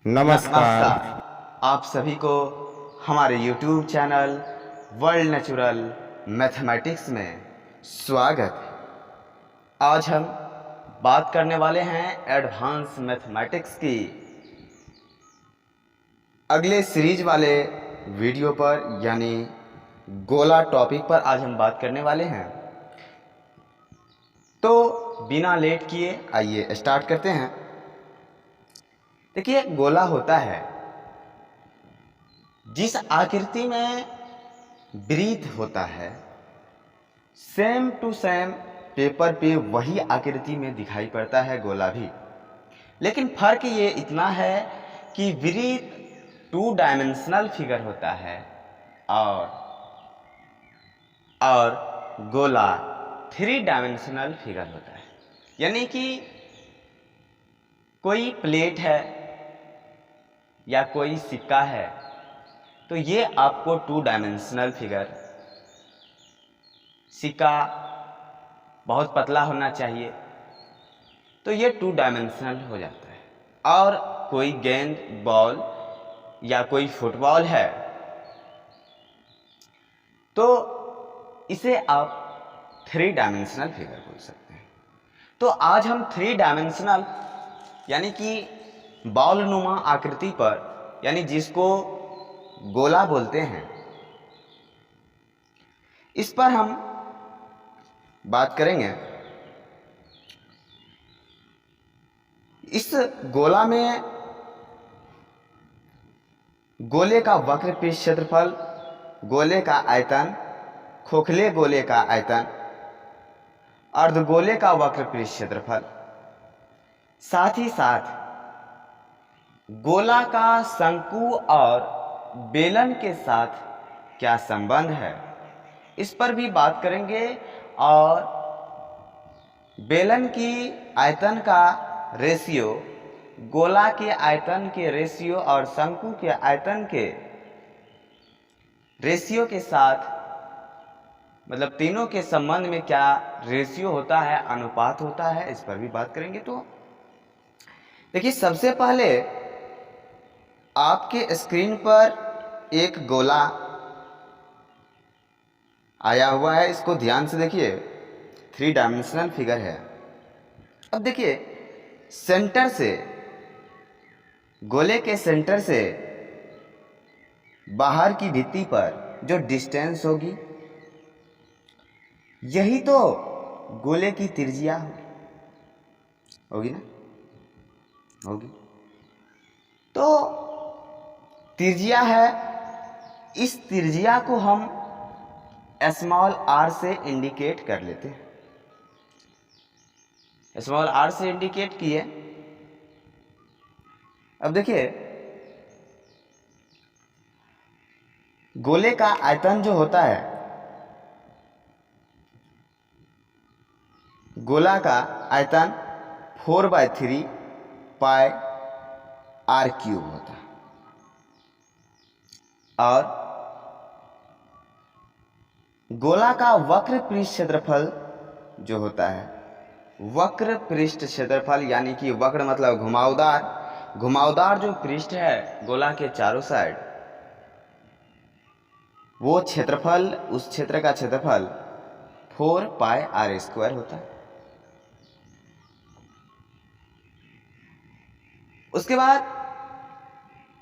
नमस्कार। आप सभी को हमारे YouTube channel world natural mathematics में स्वागत है। आज हम बात करने वाले हैं एडवांस मैथमेटिक्स की अगले सीरीज वाले वीडियो पर, यानी गोला टॉपिक पर आज हम बात करने वाले हैं। तो बिना लेट किए आइए स्टार्ट करते हैं। देखिए, गोला होता है जिस आकृति में वृत्त होता है, सेम टू सेम पेपर पे वही आकृति में दिखाई पड़ता है गोला भी। लेकिन फर्क ये इतना है कि वृत्त 2 डायमेंशनल फिगर होता है और गोला 3 डायमेंशनल फिगर होता है। यानी कि कोई प्लेट है या कोई सिक्का है तो ये आपको 2 डायमेंशनल फिगर, सिक्का बहुत पतला होना चाहिए तो ये 2 डायमेंशनल हो जाता है। और कोई गेंद, बॉल या कोई फुटबॉल है तो इसे आप 3 डायमेंशनल फिगर बोल सकते हैं। तो आज हम 3 डायमेंशनल यानी कि बॉल नुमा आकृति पर, यानी जिसको गोला बोलते हैं, इस पर हम बात करेंगे। इस गोला में गोले का वक्र पृष्ठ क्षेत्रफल, गोले का आयतन, खोखले गोले का आयतन, अर्धगोले का वक्र पृष्ठ क्षेत्रफल, साथ ही साथ गोला का शंकु और बेलन के साथ क्या संबंध है, इस पर भी बात करेंगे। और बेलन की आयतन का रेशियो गोला के आयतन के रेशियो और शंकु के आयतन के रेशियो के साथ, मतलब तीनों के संबंध में क्या रेशियो होता है, अनुपात होता है, इस पर भी बात करेंगे। तो देखिए, सबसे पहले आपके स्क्रीन पर एक गोला आया हुआ है, इसको ध्यान से देखिए। 3 डायमेंशनल फिगर है। अब देखिए, सेंटर से, गोले के सेंटर से बाहर की भित्ति पर जो डिस्टेंस होगी, यही तो गोले की त्रिज्या होगी ना, होगी। तो त्रिज्या है, इस त्रिज्या को हम स्मॉल r से इंडिकेट कर लेते हैं। स्मॉल r से इंडिकेट किए। अब देखिए, गोले का आयतन जो होता है, गोला का आयतन 4/3 पाई r³ होता है। और गोला का वक्र पृष्ठ क्षेत्रफल जो होता है, वक्र पृष्ठ क्षेत्रफल यानी कि वक्र मतलब घुमावदार जो पृष्ठ है गोला के चारों साइड, वो क्षेत्रफल, उस क्षेत्र का क्षेत्रफल 4 पाई r² होता है। उसके बाद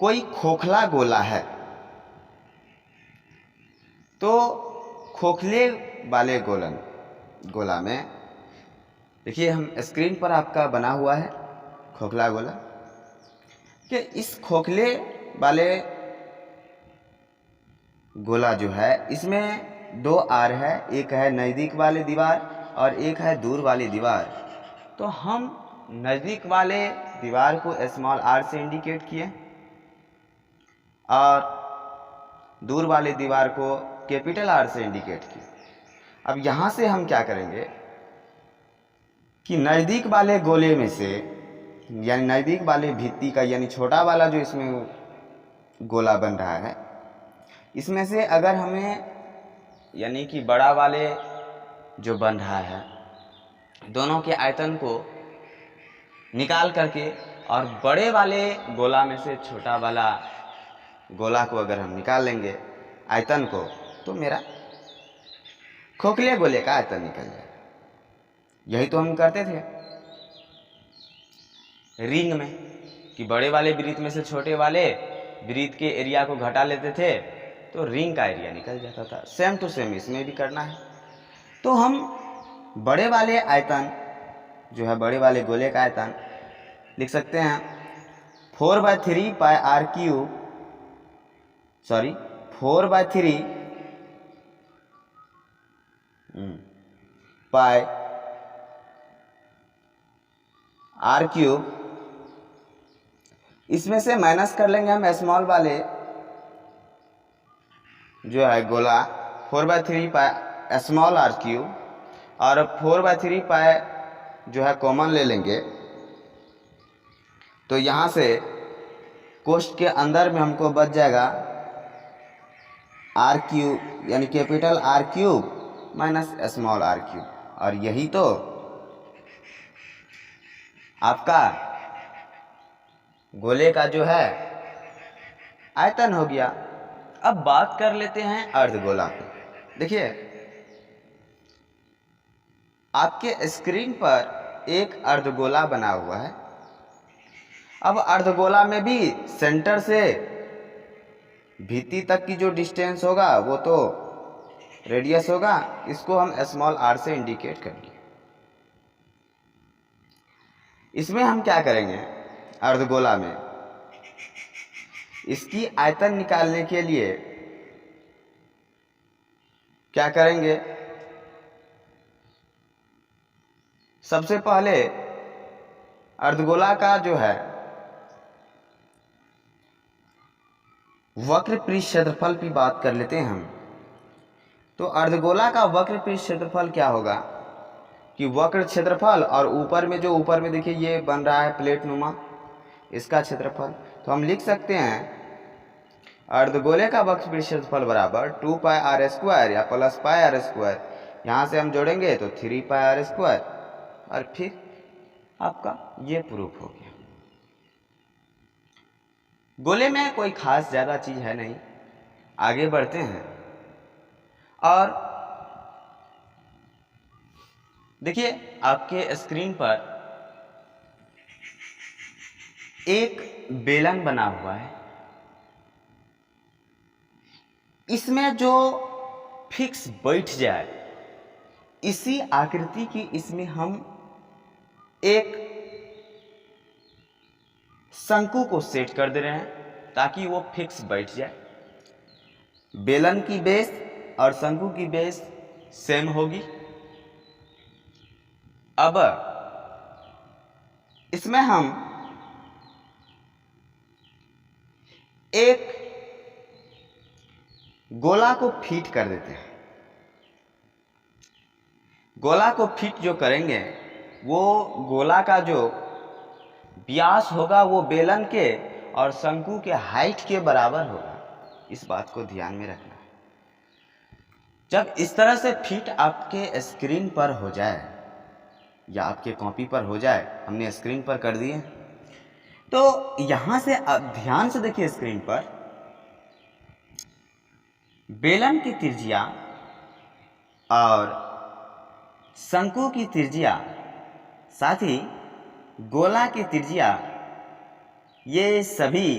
कोई खोखला गोला है तो खोखले वाले गोला में देखिए, हम स्क्रीन पर आपका बना हुआ है खोखला गोला कि इस खोखले वाले गोला जो है, इसमें 2 आर है, एक है नज़दीक वाले दीवार और एक है दूर वाली दीवार। तो हम नज़दीक वाले दीवार को स्मॉल r से इंडिकेट किए और दूर वाले दीवार को कैपिटल R से इंडिकेट किए। अब यहाँ से हम क्या करेंगे कि नज़दीक वाले गोले में से, यानी नज़दीक वाले भित्ति का, यानी छोटा वाला जो इसमें गोला बन रहा है, इसमें से अगर हमें, यानी कि बड़ा वाले जो बन रहा है, दोनों के आयतन को निकाल करके और बड़े वाले गोला में से छोटा वाला गोला को अगर हम निकाल लेंगे आयतन को, तो मेरा खोखले गोले का आयतन निकल जाएगा। यही तो हम करते थे रिंग में, कि बड़े वाले वृत्त में से छोटे वाले वृत्त के एरिया को घटा लेते थे तो रिंग का एरिया निकल जाता था। सेम टू सेम इसमें भी करना है। तो हम बड़े वाले आयतन जो है, बड़े वाले गोले का आयतन लिख सकते हैं 4/3 pi r cube, sorry 4/3 pi r cube. इसमें से माइनस कर लेंगे हम स्मॉल वाले जो है गोला 4/3 पाई स्मॉल आर क्यूब, और 4/3 पाई जो है कॉमन ले लेंगे। तो यहाँ से कोष्ठ के अंदर में हमको बच जाएगा आर क्यूब, यानी capital R cube minus small R cube, और यही तो आपका गोले का जो है आयतन हो गया। अब बात कर लेते हैं अर्धगोला की। देखिए आपके स्क्रीन पर एक अर्धगोला बना हुआ है। अब अर्धगोला में भी सेंटर से भित्ति तक की जो डिस्टेंस होगा वो तो रेडियस होगा, इसको हम स्मॉल आर से इंडिकेट करेंगे। इसमें हम क्या करेंगे, अर्धगोला में इसकी आयतन निकालने के लिए क्या करेंगे, सबसे पहले अर्धगोला का जो है वक्र पृष्ठ क्षेत्रफल की बात कर लेते हैं हम। तो अर्धगोला का वक्र पृष्ठ क्षेत्रफल क्या होगा कि वक्र क्षेत्रफल और ऊपर में जो ऊपर में देखिए ये बन रहा है प्लेट नुमा, इसका क्षेत्रफल। तो हम लिख सकते हैं अर्धगोले का वक्र पृष्ठ क्षेत्रफल बराबर 2 पाई आर स्क्वायर या प्लस पाई आर स्क्वायर। यहाँ से हम जोड़ेंगे तो 3 पाई आर स्क्वायर, और फिर आपका ये प्रूफ हो गया। गोले में कोई खास ज़्यादा चीज़ है नहीं। आगे बढ़ते हैं और देखिए आपके स्क्रीन पर एक बेलन बना हुआ है। इसमें जो फिक्स बैठ जाए, इसी आकृति की इसमें हम एक शंकु को सेट कर दे रहे हैं ताकि वो फिक्स बैठ जाए। बेलन की बेस और शंकु की बेस सेम होगी। अब इसमें हम एक गोला को फिट कर देते हैं। गोला को फिट जो करेंगे वो गोला का जो व्यास होगा वो बेलन के और शंकु के हाइट के बराबर होगा। इस बात को ध्यान में रखना है। जब इस तरह से फिट आपके स्क्रीन पर हो जाए या आपके कॉपी पर हो जाए, हमने स्क्रीन पर कर दिए, तो यहां से अब ध्यान से देखिए स्क्रीन पर बेलन की त्रिज्या और शंकु की त्रिज्या साथ ही गोला की त्रिज्या ये सभी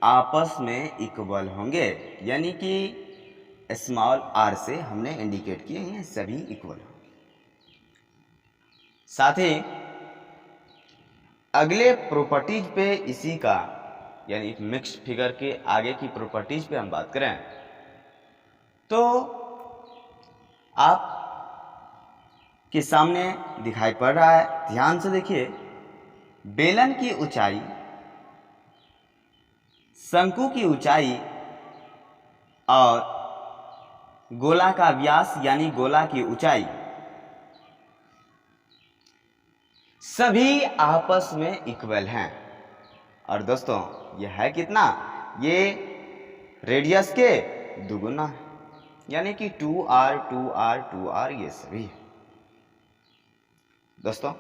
आपस में इक्वल होंगे, यानी कि स्मॉल आर से हमने इंडिकेट किए हैं सभी इक्वल होंगे। साथ ही अगले प्रॉपर्टीज पे इसी का यानी मिक्स्ड फिगर के आगे की प्रॉपर्टीज पे हम बात करें तो आप के सामने दिखाई पड़ रहा है, ध्यान से देखिए। बेलन की ऊंचाई, शंकु की ऊंचाई और गोला का व्यास यानी गोला की ऊंचाई सभी आपस में इक्वल हैं। और दोस्तों यह है कितना, ये रेडियस के दुगुना है, यानी कि 2r 2r 2r ये सभी है। दोस्तों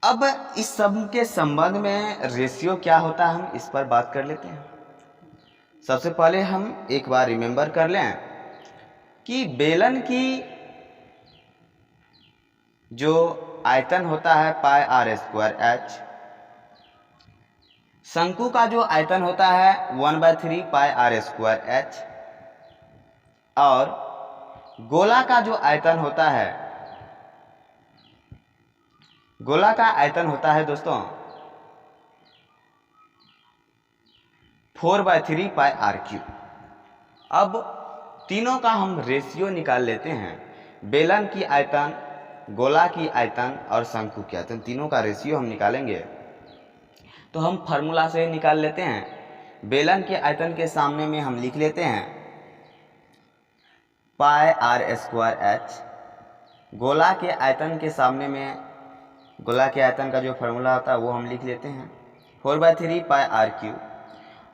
अब इस सब के संबंध में रेशियो क्या होता है, हम इस पर बात कर लेते हैं। सबसे पहले हम एक बार रिमेंबर कर लें कि बेलन की जो आयतन होता है पाई आर स्क्वायर एच, शंकु का जो आयतन होता है 1/3 पाई आर स्क्वायर एच, और गोला का जो आयतन होता है, गोला का आयतन होता है दोस्तों 4/3 पाई आर क्यूब। अब तीनों का हम रेशियो निकाल लेते हैं, बेलन की आयतन, गोला की आयतन और शंकु की आयतन, तीनों का रेशियो हम निकालेंगे। तो हम फार्मूला से निकाल लेते हैं। बेलन के आयतन के सामने में हम लिख लेते हैं पाई आर स्क्वायर एच, गोला के आयतन के सामने में, गोला के आयतन का जो फार्मूला होता है वो हम लिख लेते हैं 4/3 पाई आर क्यूब,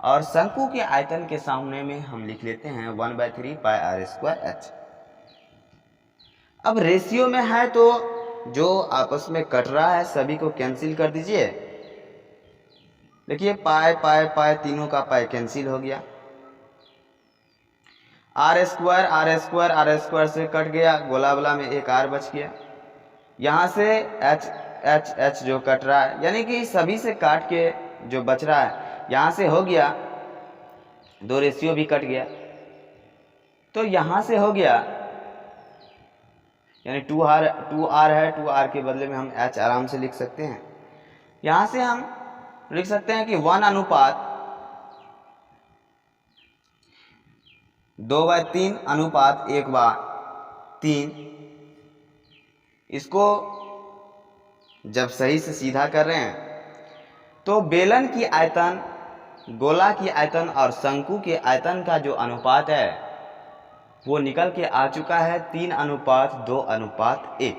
और शंकु के आयतन के सामने में हम लिख लेते हैं 1/3 पाई आर स्क्वायर एच। अब रेशियो में है तो जो आपस में कट रहा है सभी को कैंसिल कर दीजिए। देखिए पाई पाई पाई, तीनों का पाई कैंसिल हो गया, R square R square R square से कट गया, गोला वाला में एक आर बच गया, यहाँ से एच एच एच जो कट रहा है, यानी कि सभी से काट के जो बच रहा है यहाँ से हो गया, दो रेशियो भी कट गया, तो यहाँ से हो गया, यानी 2r है, 2r के बदले में हम h आराम से लिख सकते हैं। यहाँ से हम लिख सकते हैं कि 1/2/3 अनुपात 1/3। इसको जब सही से सीधा कर रहे हैं तो बेलन की आयतन, गोला की आयतन और शंकु के आयतन का जो अनुपात है वो निकल के आ चुका है 3:2:1।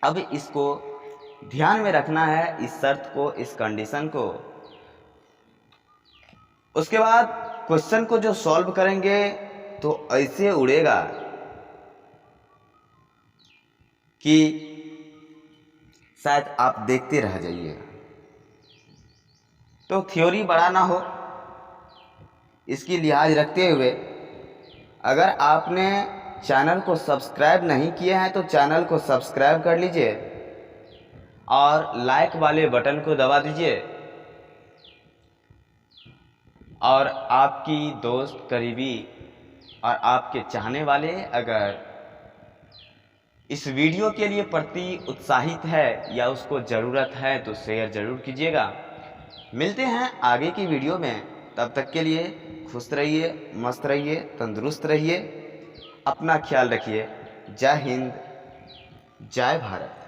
अब इसको ध्यान में रखना है, इस शर्त को, इस कंडीशन को। उसके बाद क्वेश्चन को जो सॉल्व करेंगे तो ऐसे उड़ेगा कि शायद आप देखते रह जाइएगा। तो थ्योरी बड़ा ना हो, इसकी लिहाज रखते हुए अगर आपने चैनल को सब्सक्राइब नहीं किए हैं तो चैनल को सब्सक्राइब कर लीजिए और लाइक वाले बटन को दबा दीजिए, और आपकी दोस्त, करीबी और आपके चाहने वाले अगर इस वीडियो के लिए प्रति उत्साहित है या उसको ज़रूरत है तो शेयर ज़रूर कीजिएगा। मिलते हैं आगे की वीडियो में, तब तक के लिए खुश रहिए, मस्त रहिए, तंदुरुस्त रहिए, अपना ख्याल रखिए। जय हिंद, जय भारत।